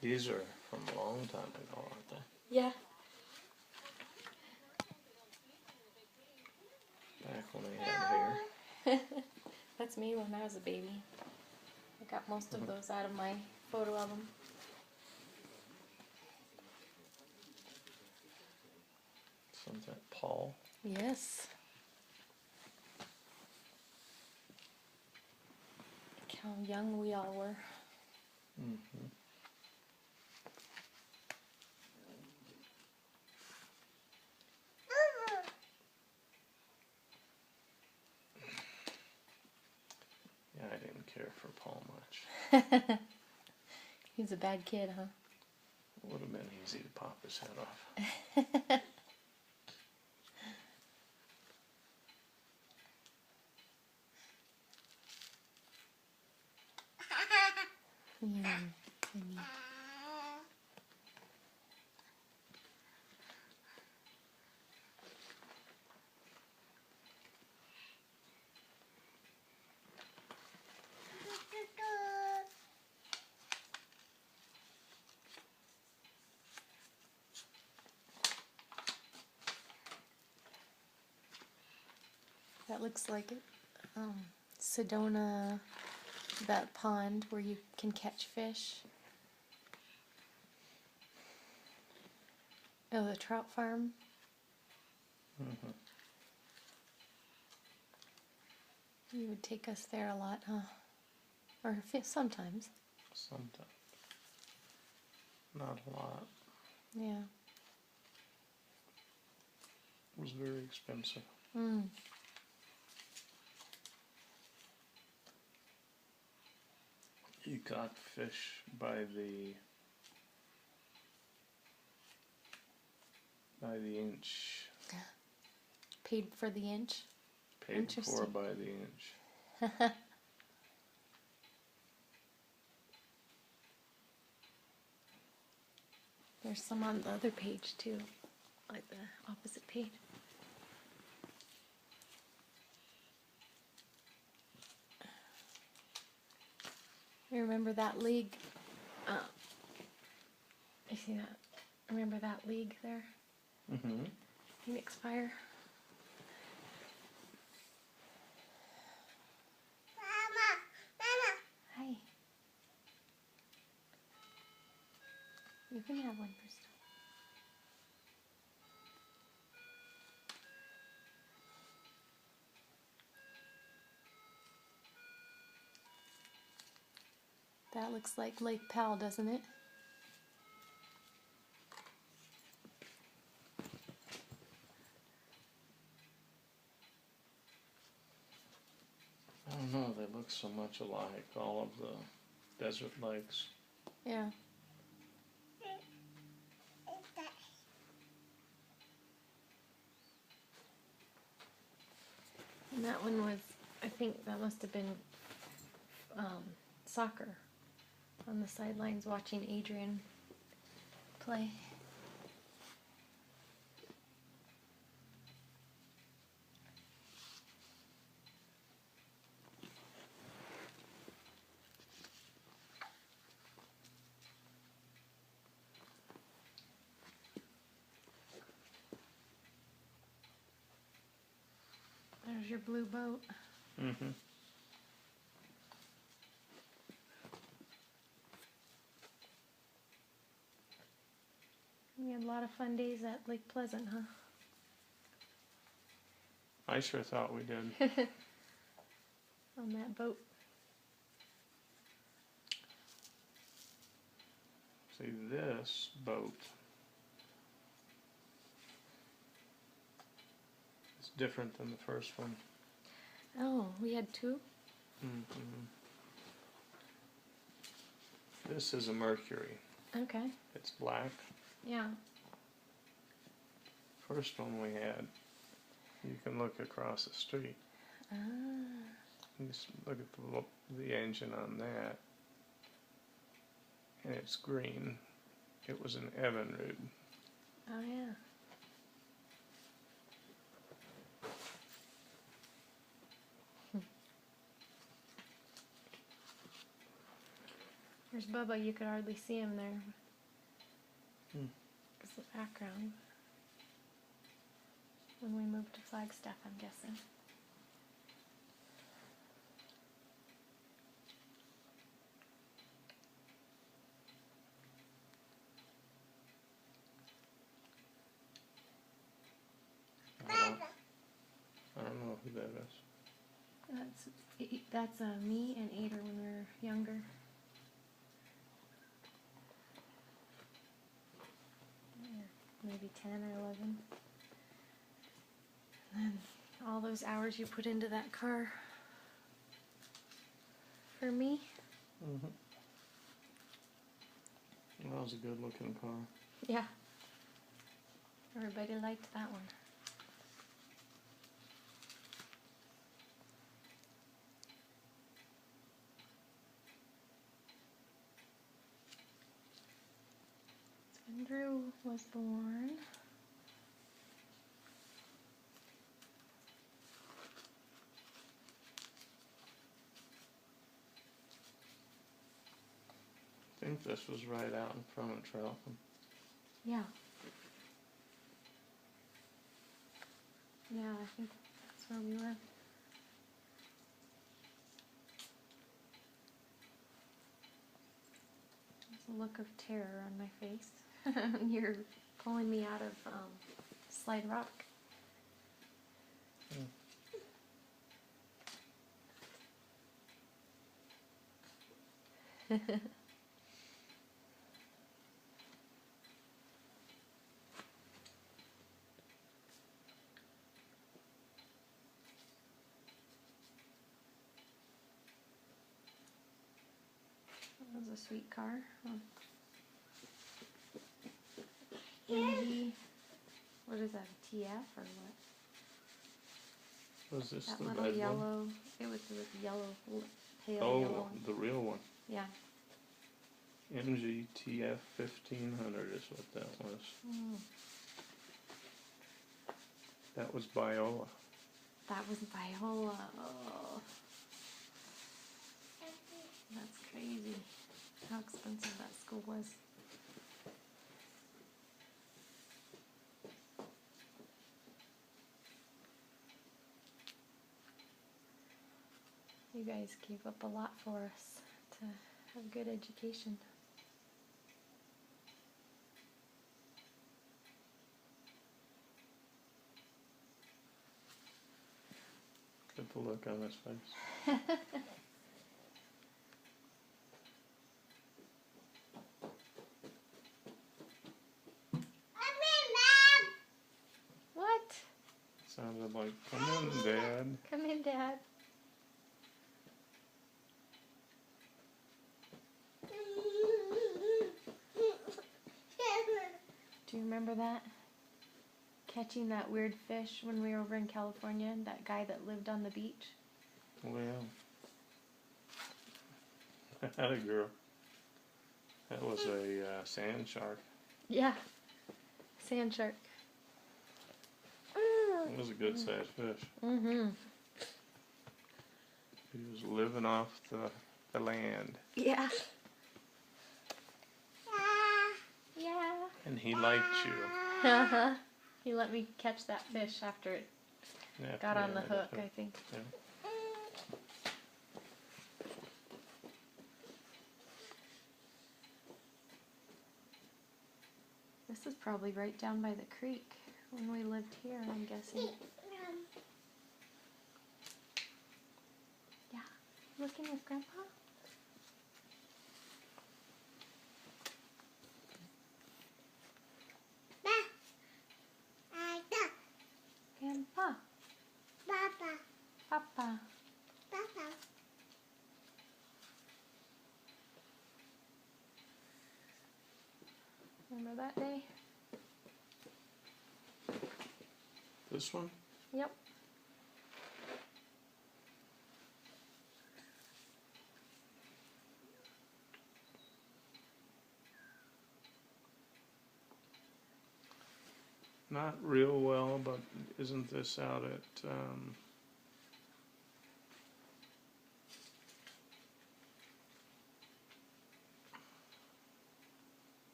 These are from a long time ago, aren't they? Yeah. Back when they had hair. That's me when I was a baby. I got most of those out of my photo album. Isn't that Paul? Yes. Look how young we all were. Mm-hmm. Yeah, I didn't care for Paul much. He's a bad kid, huh? It would have been easy to pop his head off. That looks like Sedona, that pond where you can catch fish. Oh, the trout farm. Mm-hmm. You would take us there a lot, huh? Or sometimes. Sometimes. Not a lot. Yeah. It was very expensive. Mm. You caught fish by the inch. Paid for the inch. Paid for by the inch. There's some on the other page too, like the opposite page. You remember that league? You see that? Remember that league there? Mm-hmm. Phoenix Fire. Hi. You can have one first. That looks like Lake Powell, doesn't it? I don't know, they look so much alike, all of the desert lakes. Yeah. And that one was, I think that must have been soccer on the sidelines watching Adrian play. There's your blue boat. Mm-hmm. We had a lot of fun days at Lake Pleasant, huh? I sure thought we did. On that boat. See, this boat is different than the first one. Oh, we had two? Mm-hmm. This is a Mercury. Okay. It's black. Yeah. First one we had, you can look across the street. Ah. You just look at the engine on that, and it's green. It was an Evinrude. Oh, yeah. There's Bubba. You could hardly see him there. Hmm. It's the background. When we moved to Flagstaff, I'm guessing. I don't know who that is. That's me and Ader when we were younger. Maybe 10 or 11. And then all those hours you put into that car for me. Mm-hmm. That was a good looking car. Yeah. Everybody liked that one. When Drew was born. I think this was right out in front of Treltham. Yeah. Yeah, I think that's where we were. There's a look of terror on my face. You're pulling me out of Slide Rock. That was a sweet car. MG, what is that, a TF or what? Was this That the little red yellow, one? it was the yellow, pale yellow Oh, one. the real one. Yeah. MGTF 1500 is what that was. Mm. That was Biola. That was Viola. Oh. That's crazy. How expensive that school was. You guys gave up a lot for us to have good education. Get the look on his face. What? Sounded like, come in, Dad. Come in, Dad. Do you remember that? Catching that weird fish when we were over in California, that guy that lived on the beach? Oh, yeah. I had a girl. That was a sand shark. Yeah. Sand shark. It was a good sized fish. Mm-hmm. He was living off the land. Yeah. Yeah. And he liked you. Uh-huh. He let me catch that fish after it After got you on the had hook, it. I think. Yeah. This is probably right down by the creek when we lived here, I'm guessing. Yeah. Looking with Grandpa? Grandpa. Papa. Remember that day? This one? Yep. Not real well, but isn't this out at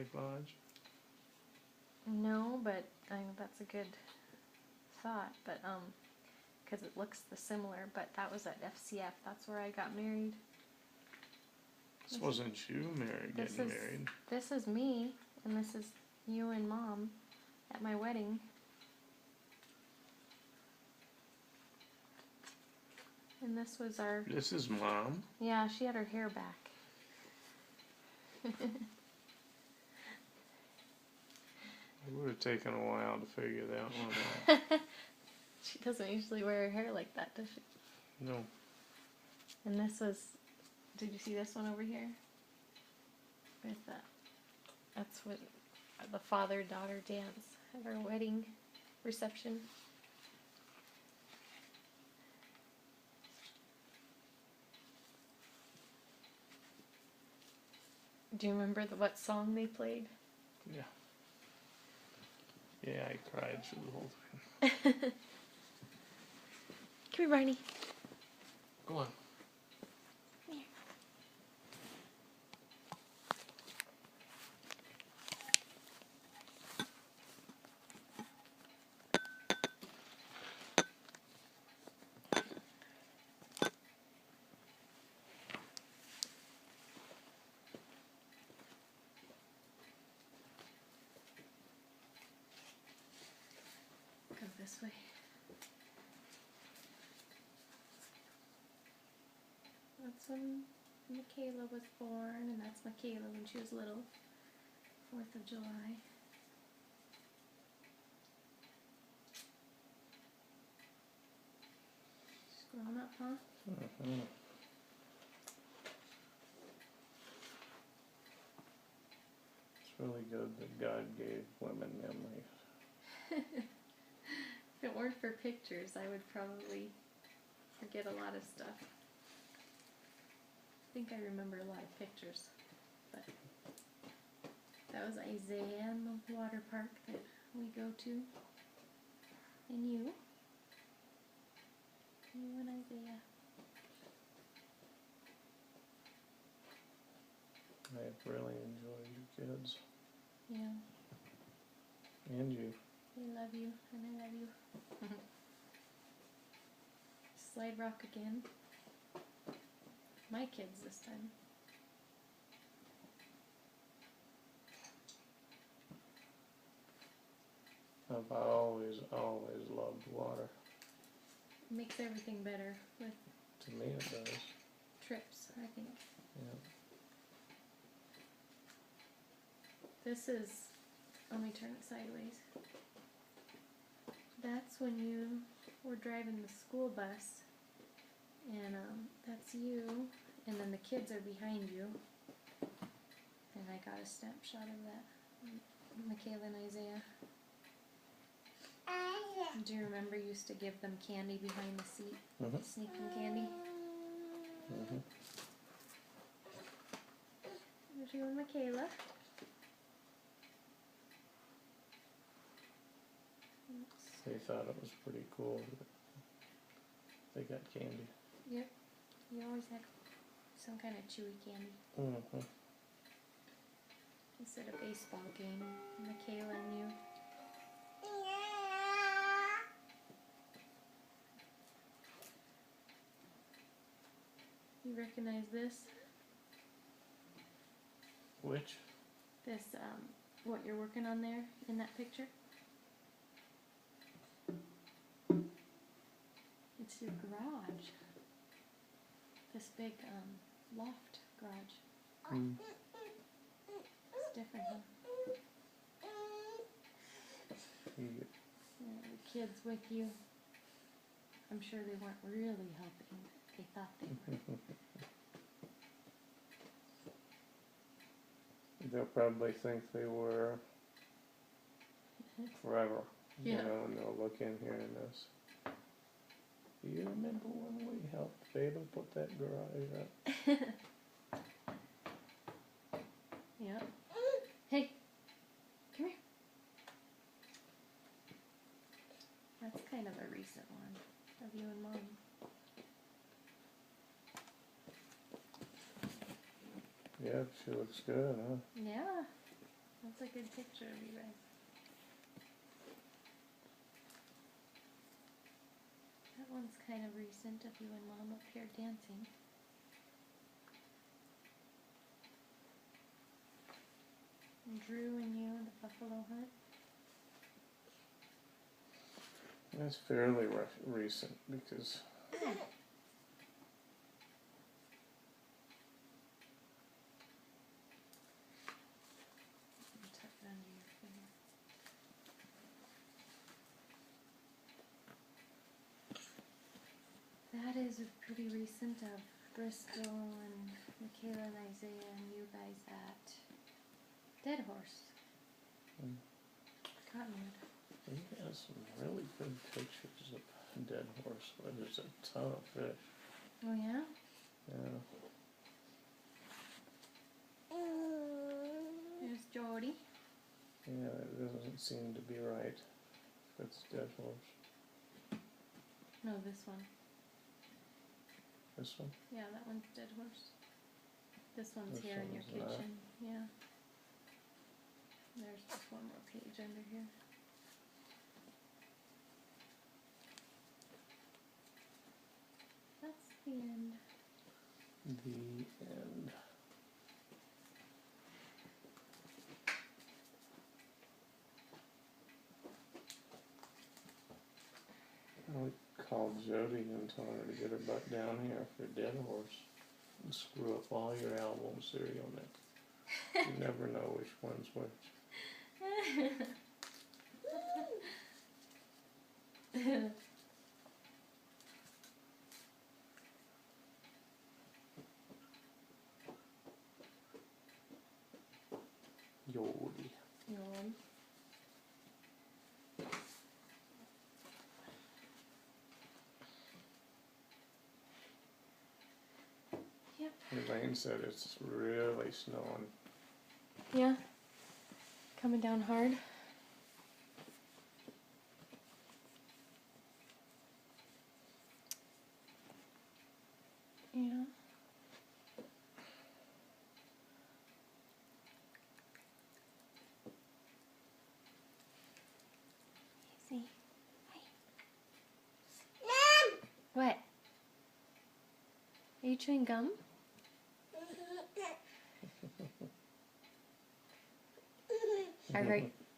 Lake Lodge? No, but that's a good thought. But because it looks similar. But that was at FCF. That's where I got married. This wasn't you getting married. This is me, and this is you and Mom at my wedding. And this was our... This is Mom? Yeah, she had her hair back. It would have taken a while to figure that one out. She doesn't usually wear her hair like that, does she? No. And this was... Did you see this one over here? With that's what the father-daughter dance at our wedding reception. Do you remember what song they played? Yeah. Yeah, I cried through the whole thing. Come here, Barney. Go on. Come here. Go this way. That's when Michaela was born, and that's Michaela when she was little. 4th of July. She's grown up, huh? Mm-hmm. It's really good that God gave women memories. If it weren't for pictures, I would probably forget a lot of stuff. I think I remember a lot of pictures, but that was Isaiah and the water park that we go to, and you and Isaiah. I've really enjoyed you kids. Yeah, And you. we love you, and I love you. Slide Rock again. My kids this time. I've always loved water. It makes everything better with To me it does. trips, I think. Yeah. This is, let me turn it sideways. That's when you were driving the school bus, and that's you, and then the kids are behind you, and I got a snapshot of that, Michaela and Isaiah. Do you remember you used to give them candy behind the seat? Mm-hmm. Sneak them candy? Mm-hmm. There's you and Michaela. They thought it was pretty cool that they got candy. Yep, you always had some kind of chewy candy. Mm-hmm. Instead of baseball game, Michaela and you. You recognize this? Which? This, what you're working on there in that picture? It's your garage. This big, loft garage. Mm. It's different, huh? Yeah. Yeah, the kids with you. I'm sure they weren't really helping. They thought they were. They'll probably think they were forever. Yeah. You know, and they'll look in here and this. Do you remember when we helped Babe put that garage up? Yep. Hey, come here. That's kind of a recent one of you and Mom. Yeah, she looks good, huh? Yeah. That's a good picture of you guys. That one's kind of recent of you and Mom up here dancing. And Drew and you in the buffalo hunt. That's fairly recent because Tuck it under your finger. That is pretty recent of Bristol and Michaela and Isaiah and you guys at Dead Horse. Mm. Cottonwood. he has some really good pictures of Dead Horse where there's a ton of fish. Oh yeah? Yeah. There's Jody. Yeah, it doesn't seem to be right. If it's Dead Horse. No, this one. This one? Yeah, that one's Dead Horse. This one's This here in your one's not. kitchen. Yeah. There's just one more page under here. That's the end. The end. We called Jody and told her to get her butt down here for Dead Horse and screw up all your albums there, you'll you never know which one's which. Jody. Yawn. Yep. Elaine said it's really snowing. Yeah. Coming down hard. Yeah. Easy. Hi. What? Are you chewing gum?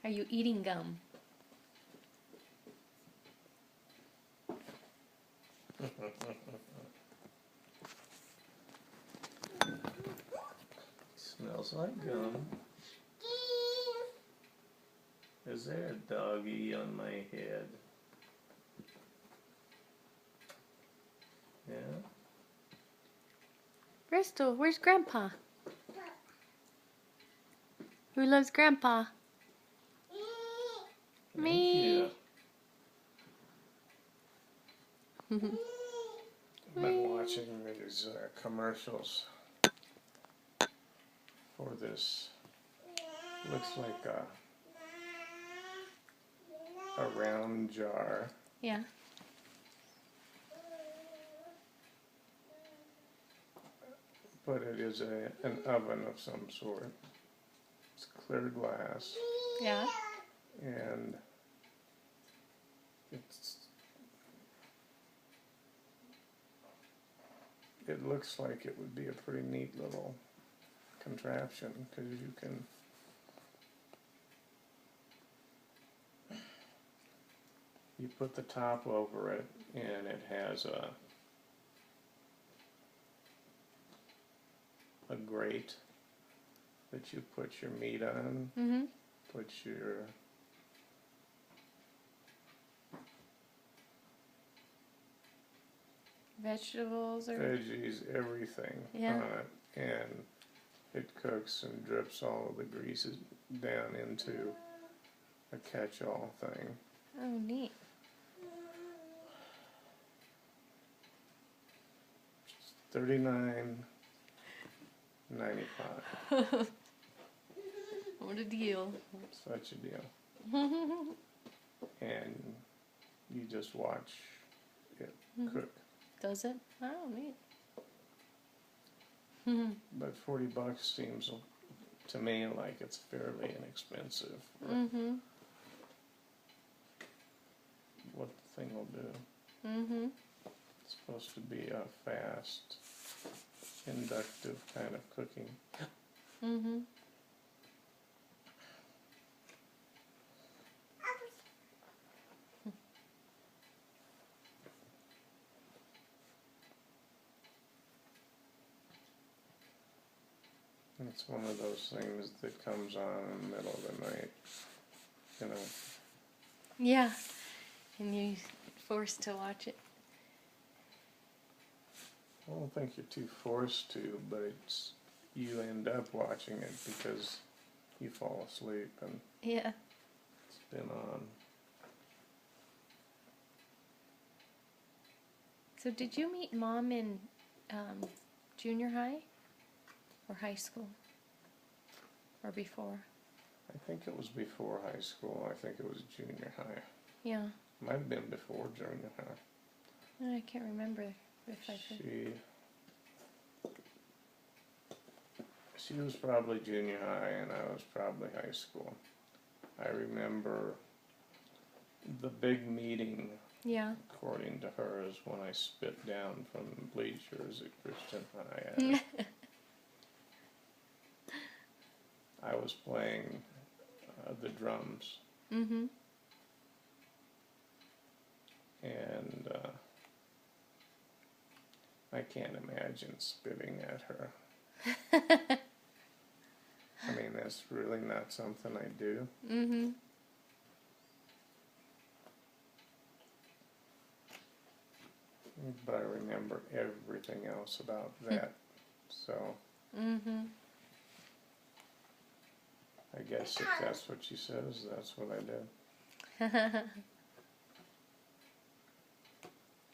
Are you eating gum? Smells like gum. Is there a doggy on my head? Yeah? Bristol, where's Grandpa? Who loves Grandpa? Me. I've been watching these commercials for this. Looks like a round jar. Yeah. But it is an oven of some sort. It's clear glass. Yeah. And it looks like it would be a pretty neat little contraption because you put the top over it and it has a grate that you put your meat on, Mm-hmm. put your Vegetables or veggies, everything Yeah. on it, and it cooks and drips all of the greases down into a catch-all thing. oh neat. $39.95. What a deal. Such a deal. And you just watch it cook. Does it? Oh neat. But $40 seems to me like it's fairly inexpensive. Mm-hmm. What the thing will do. Mm-hmm. It's supposed to be a fast, inductive kind of cooking. Mm-hmm. It's one of those things that comes on in the middle of the night, you know. Yeah. And you're forced to watch it. I don't think you're too forced to, but it's you end up watching it because you fall asleep and Yeah. it's been on. So did you meet Mom in junior high or high school? Or before? I think it was before high school. I think it was junior high. Yeah. Might have been before junior high. I can't remember if I could. She was probably junior high and I was probably high school. I remember the big meeting, Yeah. according to her, is when I spit down from the bleachers at Christian High. I was playing the drums, Mm-hmm. and I can't imagine spitting at her. I mean, that's really not something I do. Mm-hmm. But I remember everything else about that. So Mm-hmm. I guess if that's what she says, that's what I did.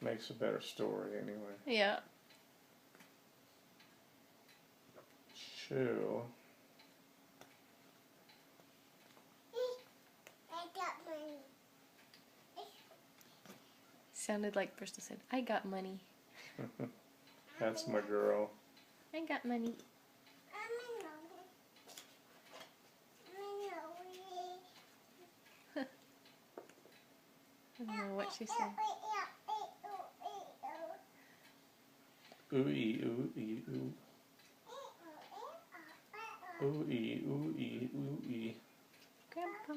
Makes a better story anyway. Yeah. Shoo. Sounded like Bristol said, I got money. That's my girl. I got money. I don't know what she said. Ooh-ee, ooh-ee, ooh. Ooh-ee, ooh-ee, ooh-ee. Grandpa.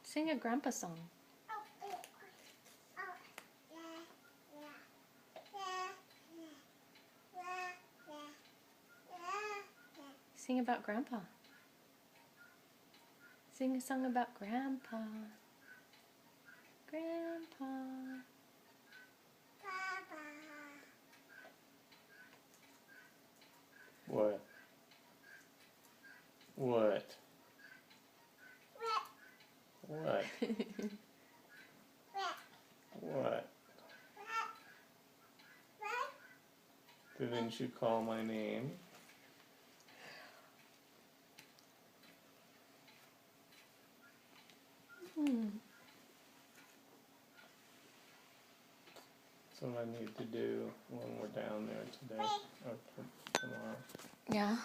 Sing a grandpa song. Sing about grandpa. Sing a song about grandpa. Grandpa. What? What? What? What? Didn't you call my name? That's what I need to do when we're down there today or tomorrow. Yeah.